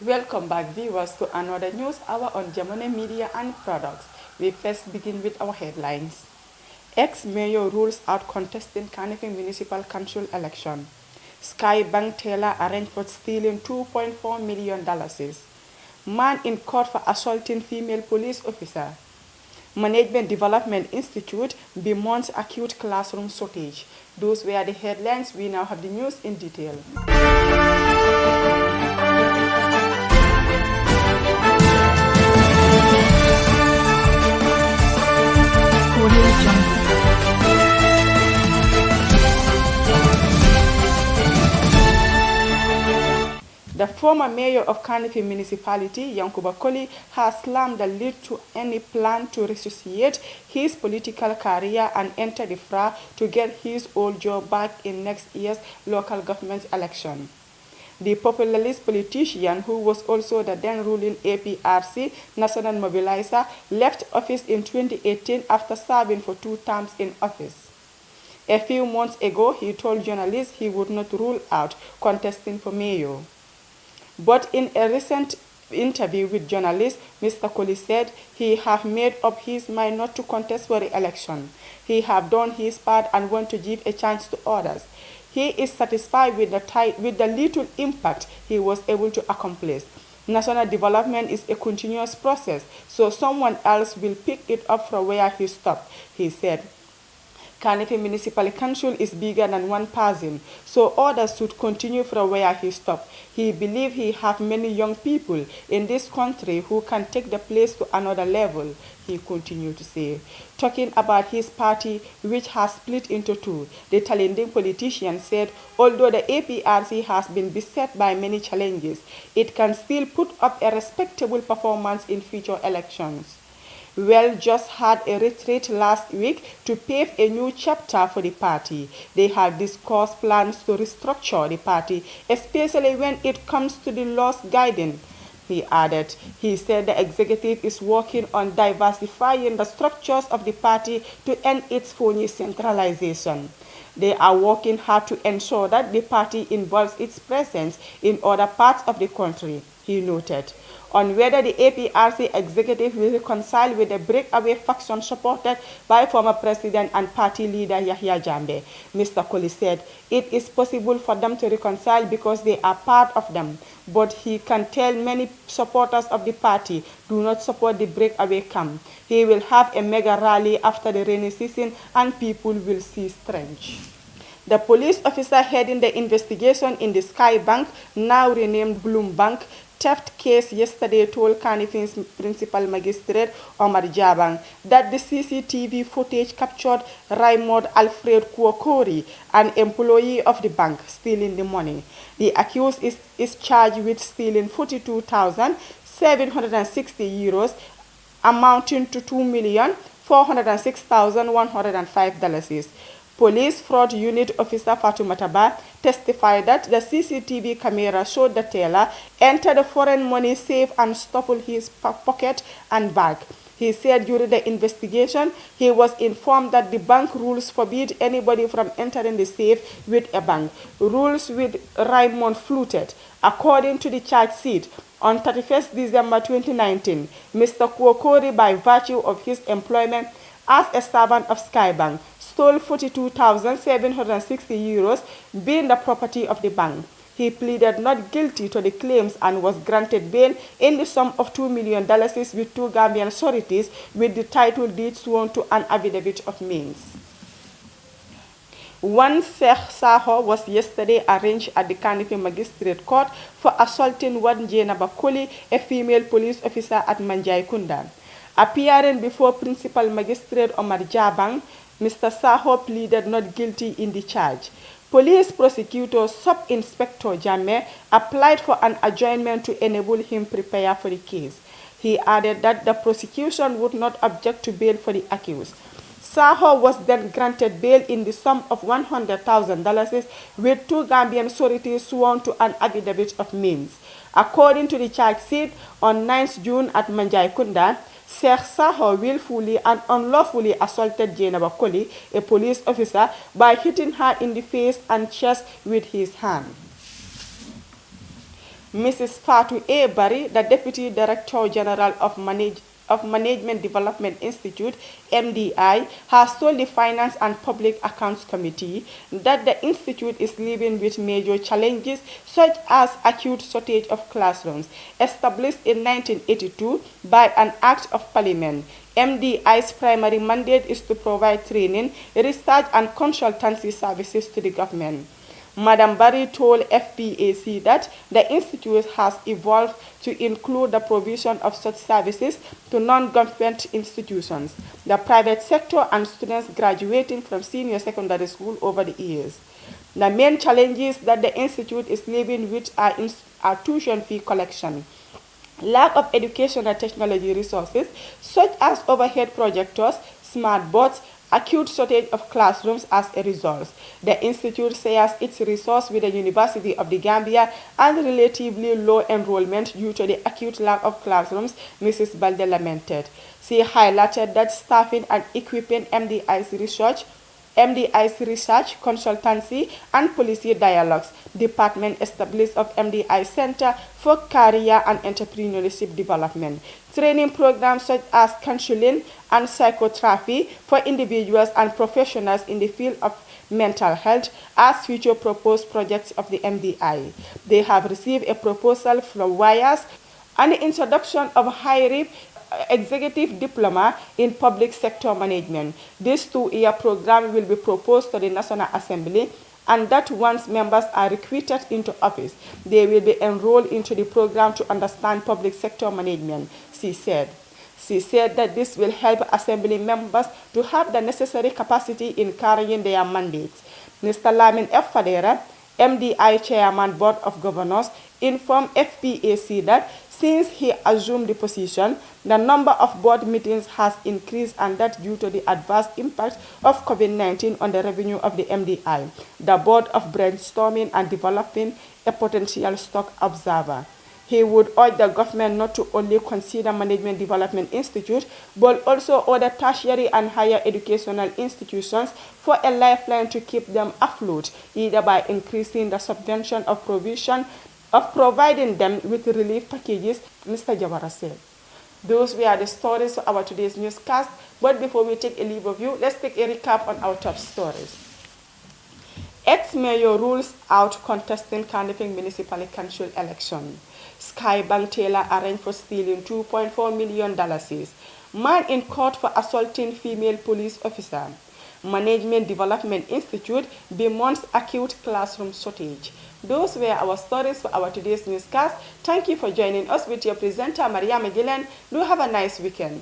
Welcome back, viewers, to another news hour on Jamone Media and Products. We first begin with our headlines. Ex-mayor rules out contesting Kanifing Municipal Council election. Skybank teller arraigned for stealing $2.4 million. Man in court for assaulting female police officer. Management Development Institute bemoans acute classroom shortage. Those were the headlines. We now have the news in detail. The former mayor of Kanifing Municipality, Yankuba Koli, has slammed the lead to any plan to resuscitate his political career and enter the fray to get his old job back in next year's local government election. The populist politician, who was also the then ruling APRC national mobilizer, left office in 2018 after serving for 2 terms in office. A few months ago, he told journalists he would not rule out contesting for mayor. But in a recent interview with journalists, Mr. Koli said he have made up his mind not to contest for the election. He have done his part and want to give a chance to others. He is satisfied with the little impact he was able to accomplish. National development is a continuous process, so someone else will pick it up from where he stopped, he said. Kanifing Municipal Council is bigger than one person, so others should continue from where he stopped. He believes he has many young people in this country who can take the place to another level, he continued to say. Talking about his party, which has split into two, the Talending politician said although the APRC has been beset by many challenges, it can still put up a respectable performance in future elections. Well just had a retreat last week to pave a new chapter for the party. They have discussed plans to restructure the party, especially when it comes to the laws guiding. He added, he said the executive is working on diversifying the structures of the party to end its phony centralization. They are working hard to ensure that the party involves its presence in other parts of the country, he noted. On whether the APRC executive will reconcile with the breakaway faction supported by former president and party leader Yahya Jammeh, Mr. Koli said it is possible for them to reconcile because they are part of them, but he can tell many supporters of the party do not support the breakaway camp. He will have a mega rally after the rainy season and people will see strange. The police officer heading the investigation in the Sky Bank, now renamed Bloom Bank, theft case yesterday told Kanifing's principal magistrate Omar Jabang that the CCTV footage captured Raymond Alfred Kuokori, an employee of the bank, stealing the money. The accused is charged with stealing 42,760 euros, amounting to $2,406,105. Police fraud unit officer Fatoumata Ba testified that the CCTV camera showed the teller enter the foreign money safe and stopple his pocket and bag. He said during the investigation, he was informed that the bank rules forbid anybody from entering the safe with a bank. Rules with Raymond flouted. According to the charge sheet, on 31st December 2019, Mr. Kuokori, by virtue of his employment as a servant of Skybank, stole 42,760 euros, being the property of the bank. He pleaded not guilty to the claims and was granted bail in the sum of $2 million with 2 Gambian sureties with the title deed sworn to an affidavit of means. One Sheikh Saho was yesterday arraigned at the Kanifing Magistrate Court for assaulting one Jenaba Koli, a female police officer at Manjai Kunda. Appearing before Principal Magistrate Omar Jabang, Mr. Saho pleaded not guilty in the charge. Police prosecutor Sub-Inspector Jammeh applied for an adjournment to enable him prepare for the case. He added that the prosecution would not object to bail for the accused. Saho was then granted bail in the sum of $100,000 with 2 Gambian sureties sworn to an affidavit of means. According to the charge sheet, on 9th June at Manjai Kunda, Sheikh Saho willfully and unlawfully assaulted Jenaba Koli, a police officer, by hitting her in the face and chest with his hand. Mrs. Fatu A. Barry, the Deputy Director General of Management Development Institute, MDI, has told the Finance and Public Accounts Committee that the institute is living with major challenges such as acute shortage of classrooms, established in 1982 by an Act of Parliament. MDI's primary mandate is to provide training, research, and consultancy services to the government. Madam Barry told FPAC that the institute has evolved to include the provision of such services to non-government institutions, the private sector, and students graduating from senior secondary school over the years. The main challenges that the institute is living with are tuition fee collection, lack of educational technology resources such as overhead projectors, smart boards, acute shortage of classrooms as a result. The institute shares its resource with the University of the Gambia and relatively low enrollment due to the acute lack of classrooms, Mrs. Balde lamented. She highlighted that staffing and equipping MDI's research, consultancy, and policy dialogues department established of MDI Center for Career and Entrepreneurship Development. Training programs such as counseling and psychotherapy for individuals and professionals in the field of mental health as future proposed projects of the MDI. They have received a proposal from WIRES and the introduction of high-RIP Executive Diploma in Public Sector Management. This 2-year program will be proposed to the National Assembly, and that once members are recruited into office, they will be enrolled into the program to understand public sector management, she said. She said that this will help Assembly members to have the necessary capacity in carrying their mandates. Mr. Lamin F. Fadera, MDI Chairman Board of Governors, informed FPAC that since he assumed the position, the number of board meetings has increased, and that due to the adverse impact of COVID-19 on the revenue of the MDI. The board of brainstorming and developing a potential stock observer. He would urge the government not to only consider Management Development Institute, but also other tertiary and higher educational institutions for a lifeline to keep them afloat, either by increasing the subvention of providing them with relief packages, Mr. Jawara said. Those were the stories of our today's newscast, but before we take a leave of you, let's take a recap on our top stories. Ex-mayor rules out contesting Kanifing Municipal Council election. Skybank Taylor arraigned for stealing $2.4 million. Man in court for assaulting female police officer. Management Development Institute bemoans acute classroom shortage. Those were our stories for our today's newscast. Thank you for joining us with your presenter, Maria Magellan. Do have a nice weekend.